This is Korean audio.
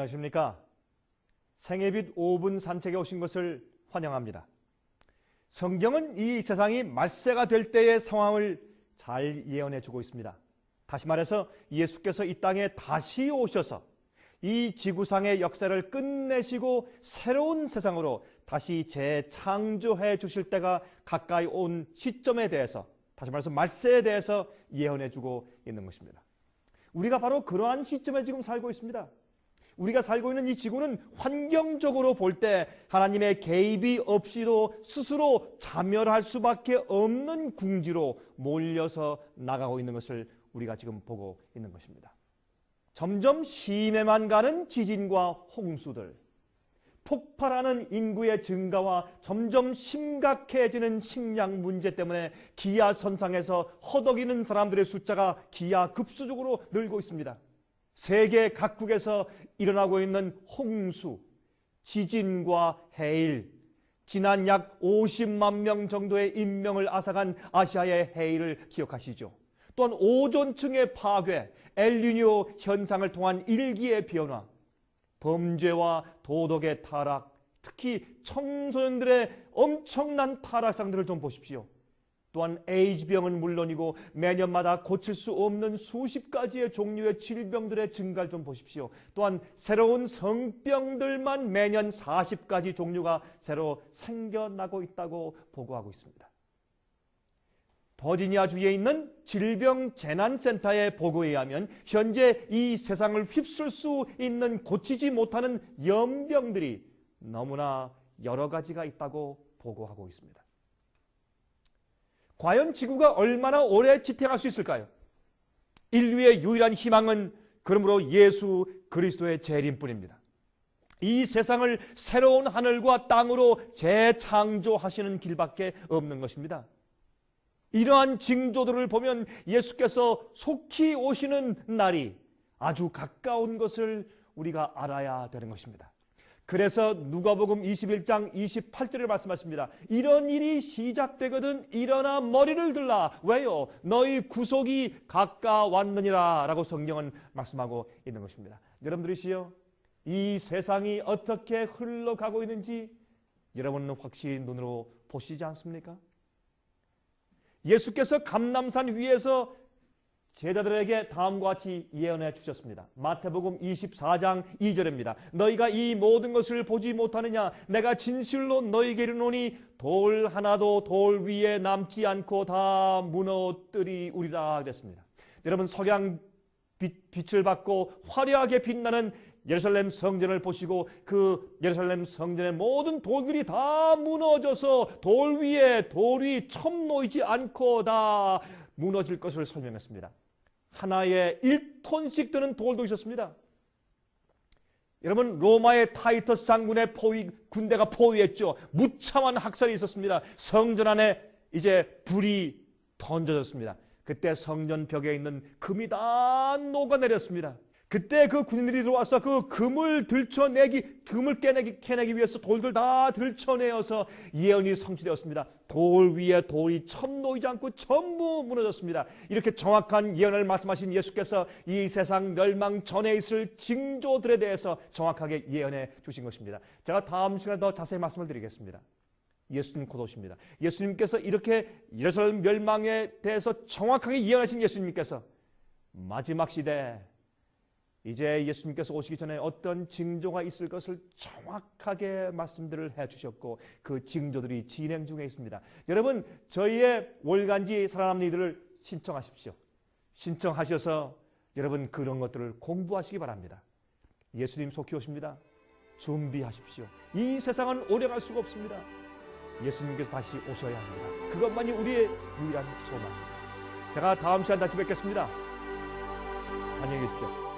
안녕하십니까? 생애빛 5분 산책에 오신 것을 환영합니다. 성경은 이 세상이 말세가 될 때의 상황을 잘 예언해 주고 있습니다. 다시 말해서 예수께서 이 땅에 다시 오셔서 이 지구상의 역사를 끝내시고 새로운 세상으로 다시 재창조해 주실 때가 가까이 온 시점에 대해서, 다시 말해서 말세에 대해서 예언해 주고 있는 것입니다. 우리가 바로 그러한 시점에 지금 살고 있습니다. 우리가 살고 있는 이 지구는 환경적으로 볼 때 하나님의 개입이 없이도 스스로 자멸할 수밖에 없는 궁지로 몰려서 나가고 있는 것을 우리가 지금 보고 있는 것입니다. 점점 심해만 가는 지진과 홍수들, 폭발하는 인구의 증가와 점점 심각해지는 식량 문제 때문에 기아선상에서 허덕이는 사람들의 숫자가 기하급수적으로 늘고 있습니다. 세계 각국에서 일어나고 있는 홍수, 지진과 해일, 지난 약 50만 명 정도의 인명을 앗아간 아시아의 해일을 기억하시죠. 또한 오존층의 파괴, 엘니뇨 현상을 통한 일기의 변화, 범죄와 도덕의 타락, 특히 청소년들의 엄청난 타락상들을 좀 보십시오. 또한 에이즈병은 물론이고 매년마다 고칠 수 없는 수십 가지의 종류의 질병들의 증가를 좀 보십시오. 또한 새로운 성병들만 매년 40가지 종류가 새로 생겨나고 있다고 보고하고 있습니다. 버지니아주에 있는 질병재난센터의 보고에 의하면 현재 이 세상을 휩쓸 수 있는 고치지 못하는 연병들이 너무나 여러 가지가 있다고 보고하고 있습니다. 과연 지구가 얼마나 오래 지탱할 수 있을까요? 인류의 유일한 희망은 그러므로 예수 그리스도의 재림뿐입니다. 이 세상을 새로운 하늘과 땅으로 재창조하시는 길밖에 없는 것입니다. 이러한 징조들을 보면 예수께서 속히 오시는 날이 아주 가까운 것을 우리가 알아야 되는 것입니다. 그래서 누가복음 21장 28절을 말씀하십니다. 이런 일이 시작되거든 일어나 머리를 들라. 왜요? 너희 구속이 가까웠느니라 라고 성경은 말씀하고 있는 것입니다. 여러분들이시여, 이 세상이 어떻게 흘러가고 있는지 여러분은 확실히 눈으로 보시지 않습니까? 예수께서 감람산 위에서 제자들에게 다음과 같이 예언해 주셨습니다. 마태복음 24장 2절입니다. 너희가 이 모든 것을 보지 못하느냐? 내가 진실로 너희에게 이르노니 돌 하나도 돌 위에 남지 않고 다 무너뜨리우리라 그랬습니다. 여러분, 석양 빛을 받고 화려하게 빛나는 예루살렘 성전을 보시고 그 예루살렘 성전의 모든 돌들이 다 무너져서 돌 위에 돌이 첨 놓이지 않고 다 무너질 것을 설명했습니다. 하나에 1톤씩 드는 돌도 있었습니다. 여러분, 로마의 타이터스 장군의 군대가 포위했죠. 무참한 학살이 있었습니다. 성전 안에 이제 불이 던져졌습니다. 그때 성전 벽에 있는 금이 다 녹아내렸습니다. 그때 그 군인들이 들어와서 그 금을 캐내기 위해서 돌들 다 들쳐내어서 예언이 성취되었습니다. 돌 위에 돌이 첨 놓이지 않고 전부 무너졌습니다. 이렇게 정확한 예언을 말씀하신 예수께서 이 세상 멸망 전에 있을 징조들에 대해서 정확하게 예언해 주신 것입니다. 제가 다음 시간에 더 자세히 말씀을 드리겠습니다. 예수님 곧 오십니다. 예수님께서 이렇게 예루살렘 멸망에 대해서 정확하게 예언하신 예수님께서 마지막 시대에 이제 예수님께서 오시기 전에 어떤 징조가 있을 것을 정확하게 말씀들을 해주셨고 그 징조들이 진행 중에 있습니다. 여러분, 저희의 월간지 살아남는 이들을 신청하십시오. 신청하셔서 여러분 그런 것들을 공부하시기 바랍니다. 예수님 속히 오십니다. 준비하십시오. 이 세상은 오래갈 수가 없습니다. 예수님께서 다시 오셔야 합니다. 그것만이 우리의 유일한 소망입니다. 제가 다음 시간 다시 뵙겠습니다. 안녕히 계십시오.